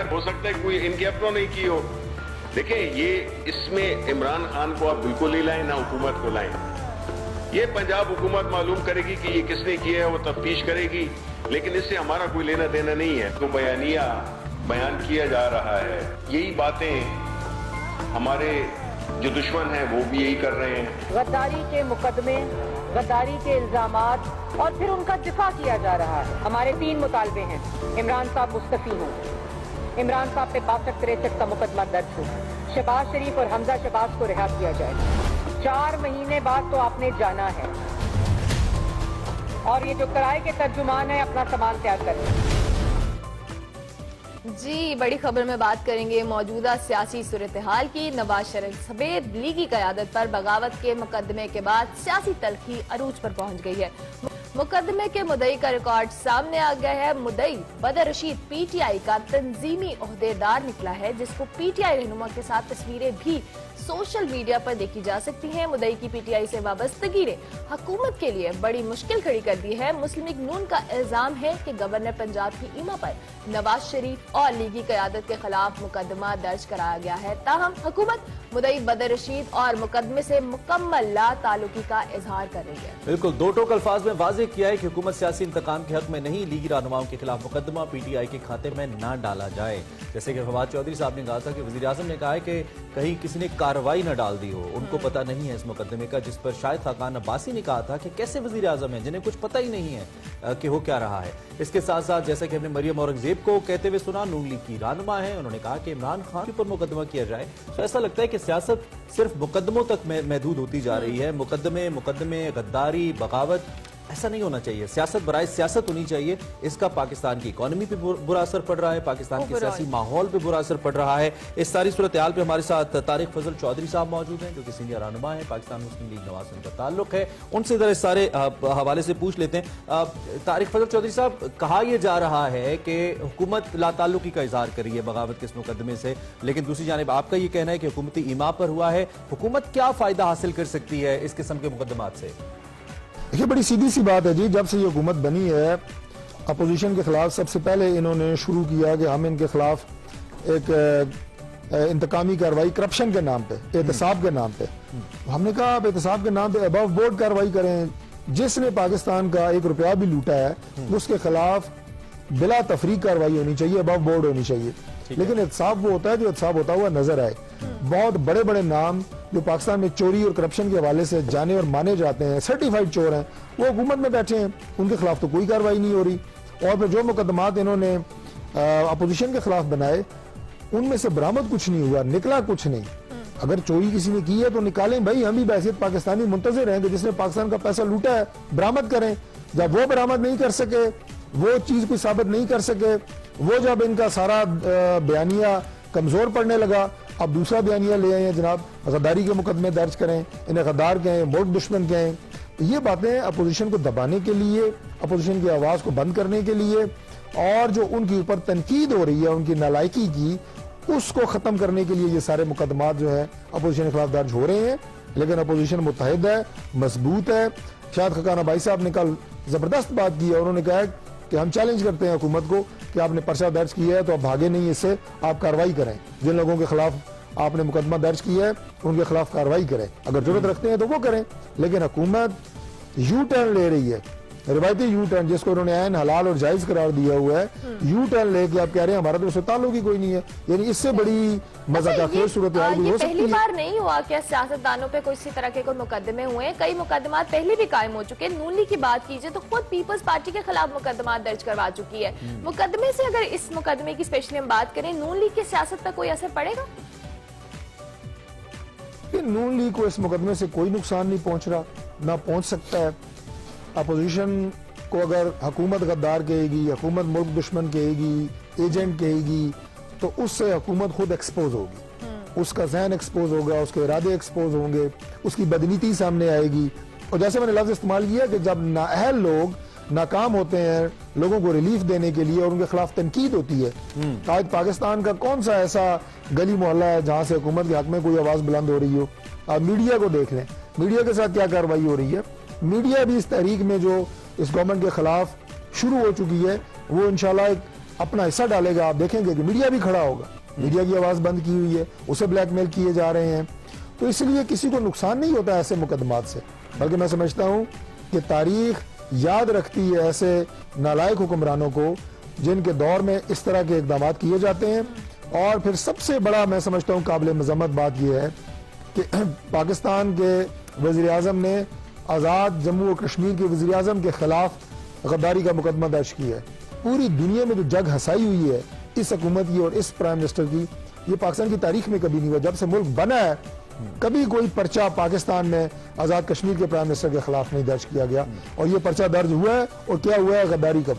यार हो सकता है कोई इनके अपनों नहीं की हो। देखें, ये इसमें इमरान खान को आप बिल्कुल ही लाएं, ना हुकूमत को लाएं। ये पंजाब हुकूमत मालूम करेगी कि ये किसने किया है, वो तफ्तीश करेगी, लेकिन इससे हमारा कोई लेना देना नहीं है। तो बयानिया बयान किया जा रहा है, यही बातें हमारे जो दुश्मन हैं वो भी यही कर रहे हैं। गद्दारी के मुकदमे, गद्दारी के इल्जामात और फिर उनका दिफा किया जा रहा है। हमारे 3 मुतालबे हैं। इमरान साहब मुस्तफी हों, इमरान साहब पे 62-63 का मुकदमा दर्ज हो, शहबाज शरीफ और हमजा शहबाज को रिहा किया जाए। 4 महीने बाद तो आपने जाना है, और ये जो किराए के तर्जुमान है अपना सामान तैयार करें। जी, बड़ी खबर में बात करेंगे मौजूदा सियासी सूरत हाल की। नवाज शरीफ समेत लीगी क़यादत पर बगावत के मुकदमे के बाद सियासी तल्खी अरूज पर पहुंच गई है। मुकदमे के मुद्दई का रिकॉर्ड सामने आ गया है। मुद्दई बदर रशीद पीटीआई का तंजीमी ओहदेदार निकला है, जिसको पीटीआई रहनुमा के साथ तस्वीरें भी सोशल मीडिया पर देखी जा सकती हैं। मुद्दई की पीटीआई से वाबस्तगी ने हुकूमत के लिए बड़ी मुश्किल खड़ी कर दी है। मुस्लिम लीग नून का इल्जाम है कि गवर्नर पंजाब की ईमा पर नवाज शरीफ और लीगी क़यादत के खिलाफ मुकदमा दर्ज कराया गया है। ताहम हुकूमत मुद्दई बदर रशीद और मुकदमे से मुकम्मल ला ताल्लुकी का इजहार कर रही है। बिल्कुल दो टोक अल्फाज में वाज़ेह किया है कि हुकूमत सियासी इंतकाम के हक में नहीं, लीगी रहनुमाओं के खिलाफ मुकदमा पीटीआई के खाते में न डाला जाए। जैसे कि फवाद चौधरी साहब ने कहा था कि वज़ीर आज़म ने कहा है कि कहीं किसी ने कार्रवाई न डाल दी हो, उनको पता नहीं है इस मुकदमे का, जिस पर शायद खाकान अब्बासी ने कहा था कि कैसे वज़ीर आज़म है जिन्हें कुछ पता ही नहीं है कि हो क्या रहा है। इसके साथ साथ जैसे कि हमने मरियम औरंगजेब को कहते हुए सुना, नून लीग की रहनुमा है, उन्होंने कहा कि इमरान खान के ऊपर मुकदमा किया जाए। तो ऐसा लगता है कि सियासत सिर्फ मुकदमों तक महदूद होती जा रही है। मुकदमे गद्दारी, बगावत, ऐसा नहीं होना चाहिए। सियासत बराए सियासत होनी चाहिए। इसका पाकिस्तान की इकोनॉमी पे बुरा असर पड़ रहा है, पाकिस्तान के सियासी माहौल पे बुरा असर पड़ रहा है। इस सारी सूरत हाल पे हमारे साथ तारिक फजल चौधरी साहब मौजूद हैं, जो कि सीनियर रहनुमा है, पाकिस्तान मुस्लिम लीग नवाज से उनका ताल्लुक है। उनसे जरा इस सारे हवाले से पूछ लेते हैं। तारिक फजल चौधरी साहब, कहा यह जा रहा है कि हुकूमत ला ताल्लुकी का इजहार कर रही है बगावत के इस मुकदमे से, लेकिन दूसरी जानिब आपका ये कहना है कि हुकूमती ईमा पर हुआ है। हुकूमत क्या फायदा हासिल कर सकती है इस किस्म के मुकदमात से? देखिए, बड़ी सीधी सी बात है जी, जब से ये हुकूमत बनी है अपोजिशन के खिलाफ सबसे पहले इन्होंने शुरू किया कि हम इनके खिलाफ एक इंतकामी कार्रवाई करप्शन के नाम पे, एहतसाब के नाम पे। हमने कहा आप एहतसाब के नाम पे अबव बोर्ड कार्रवाई करें। जिसने पाकिस्तान का 1 रुपया भी लूटा है उसके खिलाफ बिला तफरीक कार्रवाई होनी चाहिए, अबव बोर्ड होनी चाहिए। लेकिन एहतसाब वो होता है जो एहतसाब होता हुआ नजर आए। बहुत बड़े बड़े नाम जो पाकिस्तान में चोरी और करप्शन के हवाले से जाने और माने जाते हैं, सर्टिफाइड चोर हैं, वो हुकूमत में बैठे हैं, उनके खिलाफ तो कोई कार्रवाई नहीं हो रही। और फिर जो मुकदमात इन्होंने अपोजिशन के खिलाफ बनाए उनमें से बरामद कुछ नहीं हुआ, निकला कुछ नहीं। अगर चोरी किसी ने की है तो निकालें भाई, हम भी बहसियत पाकिस्तानी मुंतज़िर हैं कि जिसने पाकिस्तान का पैसा लूटा है बरामद करें। जब वो बरामद नहीं कर सके, वो चीज कोई साबित नहीं कर सके, वो जब इनका सारा बयानिया कमजोर पड़ने लगा, अब दूसरा बयानिया ले आए हैं जनाब, गद्दारी के मुकदमे दर्ज करें, इन्हें गद्दार कहें, मुल्क दुश्मन कहें। ये बातें अपोजिशन को दबाने के लिए, अपोजिशन की आवाज को बंद करने के लिए, और जो उनके ऊपर तनकीद हो रही है उनकी नालायकी की, उसको खत्म करने के लिए ये सारे मुकदमात जो है अपोजिशन के खिलाफ दर्ज हो रहे हैं। लेकिन अपोजिशन मुत्तहिद है, मजबूत है। शायद खाकान अब्बासी साहब ने कल जबरदस्त बात की है, उन्होंने कहा कि हम चैलेंज करते हैं हुकूमत को कि आपने पर्चा दर्ज किया है तो आप भागे नहीं, इससे आप कार्रवाई करें। जिन लोगों के खिलाफ आपने मुकदमा दर्ज किया है उनके खिलाफ कार्रवाई करें, अगर जरूरत रखते हैं तो वो करें। लेकिन हुकूमत यू टर्न ले रही है, रिवायती यू टर्न, जिसको उन्होंने ऐन हलाल और जायज करार दिया हुआ है, यू टर्न लेके आप कह रहे हैं हमारा तो उससे ताल्लुक ही कोई नहीं है। यानी इससे बड़ी मज़ाक़ सूरत हाल भी हो सकती है। पहली बार नहीं हुआ क्या सियासतदानों पे कोई इसी तरह के कोई मुकदमे हुए हैं? कई मुकदमात पहले भी कायम हो चुके हैं। नून लीग की बात कीजिए तो खुद पीपल्स पार्टी के खिलाफ मुकदमात दर्ज करवा चुकी है। मुकदमे से, अगर इस मुकदमे की स्पेशली हम बात करें, नून लीग की सियासत पर कोई असर पड़ेगा? नून लीग को इस मुकदमे से कोई नुकसान नहीं पहुंच रहा, ना पहुंच सकता है। अपोजिशन को अगर हुकूमत गद्दार कहेगी, हुकूमत मुल्क दुश्मन कहेगी, एजेंट कहेगी, तो उससे हुकूमत खुद एक्सपोज होगी, उसका जहन एक्सपोज होगा, उसके इरादे एक्सपोज होंगे, उसकी बदनीति सामने आएगी। और जैसे मैंने लफ्ज इस्तेमाल किया कि जब नाअहल लोग नाकाम होते हैं लोगों को रिलीफ देने के लिए और उनके खिलाफ तनकीद होती है, आज पाकिस्तान का कौन सा ऐसा गली मोहल्ला है जहां से हुकूमत के हक में कोई आवाज बुलंद हो रही हो? आप मीडिया को देख लें, मीडिया के साथ क्या कार्रवाई हो रही है। मीडिया भी इस तहरीक में जो इस गवर्नमेंट के खिलाफ शुरू हो चुकी है, वो इंशाल्लाह एक अपना हिस्सा डालेगा, आप देखेंगे कि मीडिया भी खड़ा होगा, मीडिया की आवाज बंद की हुई है, उसे ब्लैकमेल किए जा रहे हैं। तो इसलिए किसी को नुकसान नहीं होता ऐसे मुकदमात से, बल्कि मैं समझता हूं कि तारीख याद रखती है ऐसे नालायक हुक्मरानों को जिनके दौर में इस तरह के इकदाम किए जाते हैं। और फिर सबसे बड़ा मैं समझता हूं काबिल मजम्मत बात यह है कि पाकिस्तान के वजीर आजम ने आज़ाद जम्मू और कश्मीर के वजीर आजम के खिलाफ गद्दारी का मुकदमा दर्ज किया है। पूरी दुनिया में जो जग हंसाई हुई है इस हुकूमत की और इस प्राइम मिनिस्टर की, ये पाकिस्तान की तारीख में कभी नहीं हुआ। जब से मुल्क बना है कभी कोई पर्चा पाकिस्तान में आजाद कश्मीर के प्राइम मिनिस्टर के खिलाफ नहीं दर्ज किया गया, और ये पर्चा दर्ज हुआ है और क्या हुआ है गद्दारी का।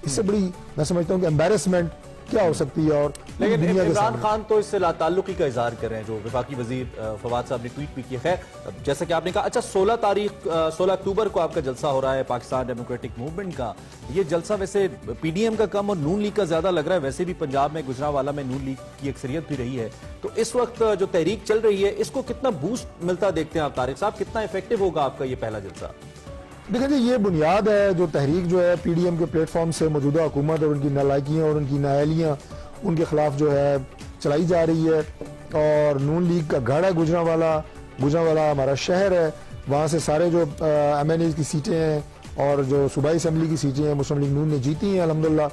इससे बड़ी मैं समझता हूँ कि एम्बेरसमेंट क्या हो सकती है। और लेकिन इमरान खान तो इससे लाताल्लुकी का इजहार कर रहे हैं, जो वफाकी वजीर फवाद साहब ने ट्वीट भी किया। खैर जैसा कि आपने कहा, अच्छा 16 अक्टूबर को आपका जलसा हो रहा है पाकिस्तान डेमोक्रेटिक मूवमेंट का। ये जलसा वैसे पीडीएम का कम और नून लीग का ज्यादा लग रहा है। वैसे भी पंजाब में गुजरांवाला में नून लीग की अक्सरियत भी रही है, तो इस वक्त जो तहरीक चल रही है इसको कितना बूस्ट मिलता देखते हैं आप तारिक साहब? कितना इफेक्टिव होगा आपका ये पहला जलसा? देखिए जी, ये बुनियाद है जो तहरीक जो है पीडीएम के प्लेटफॉर्म से मौजूदा हुकूमत और उनकी नालायकियाँ और उनकी नाअहलियाँ उनके खिलाफ जो है चलाई जा रही है। और नून लीग का गढ़ है गुजरांवाला हमारा शहर है, वहाँ से सारे जो MNAs की सीटें हैं और जो सूबाई असम्बली की सीटें हैं मुस्लिम लीग नून ने जीती हैं अल्हम्दुलिल्लाह।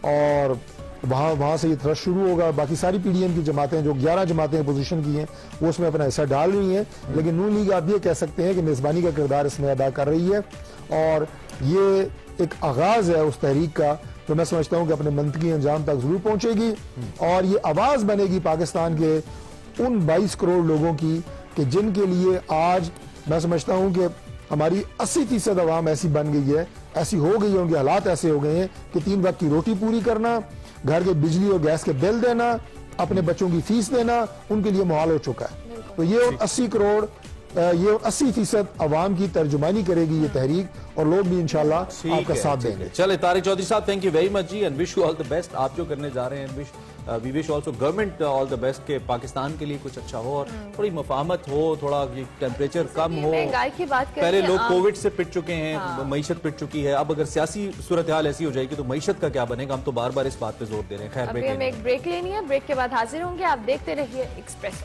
और वहाँ से ये थ्रस्ट शुरू होगा। बाकी सारी पीडीएम की जमातें जो 11 जमातें अपोजिशन की हैं वो उसमें अपना हिस्सा डाल रही हैं, लेकिन नून लीग आप ये कह सकते हैं कि मेज़बानी का किरदार इसमें अदा कर रही है। और ये एक आगाज है उस तहरीक का जो मैं समझता हूँ कि अपने मंतकी अंजाम तक जरूर पहुंचेगी, और ये आवाज बनेगी पाकिस्तान के उन 22 करोड़ लोगों की कि जिनके लिए आज मैं समझता हूँ कि हमारी 80% आवाम ऐसी बन गई है, ऐसी हो गई है, उनके हालात ऐसे हो गए हैं कि 3 वक्त की रोटी पूरी करना, घर के बिजली और गैस के बिल देना, अपने बच्चों की फीस देना उनके लिए मुहाल हो चुका है। तो ये 80 करोड़ ये 80% अवाम की तर्जुमानी करेगी ये तहरीक, और लोग भी इंशाल्लाह आपका साथ देंगे। चले तारिक चौधरी साहब, थैंक यू वेरी मच जी, and wish you all the best. आप जो करने जा रहे हैं, we wish also government all the best के पाकिस्तान के लिए कुछ अच्छा हो और थोड़ी मफाहमत हो, थोड़ा टेम्परेचर कम हो। महंगाई की बात करें, पहले लोग कोविड से पिट चुके हैं, मईशत पिट चुकी है, अब अगर सियासी सूरत हाल ऐसी हो जाएगी तो मईशत का क्या बनेगा? हम तो बार बार इस बात पे जोर दे रहे हैं। खैर, अभी हमें एक ब्रेक लेनी है, ब्रेक के बाद हाजिर होंगे। आप देखते रहिए एक्सप्रेस।